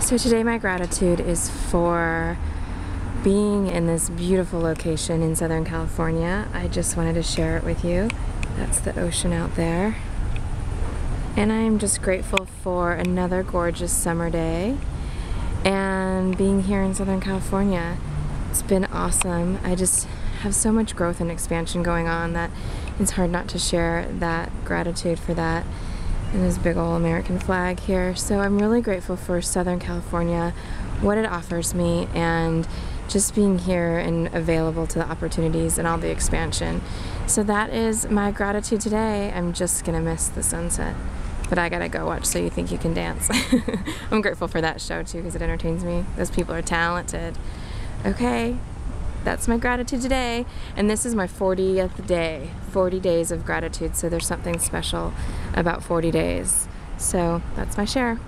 So today my gratitude is for being in this beautiful location in Southern California. I just wanted to share it with you. That's the ocean out there. And I am just grateful for another gorgeous summer day and being here in Southern California. It's been awesome. I just have so much growth and expansion going on that it's hard not to share that gratitude for that. And this big old American flag here. So I'm really grateful for Southern California, what it offers me, and just being here and available to the opportunities and all the expansion. So that is my gratitude today. I'm just gonna miss the sunset, but I gotta go watch So You Think You Can Dance. I'm grateful for that show too because it entertains me. Those people are talented. Okay. That's my gratitude today, and this is my 40th day, 40 days of gratitude, so there's something special about 40 days. So that's my share.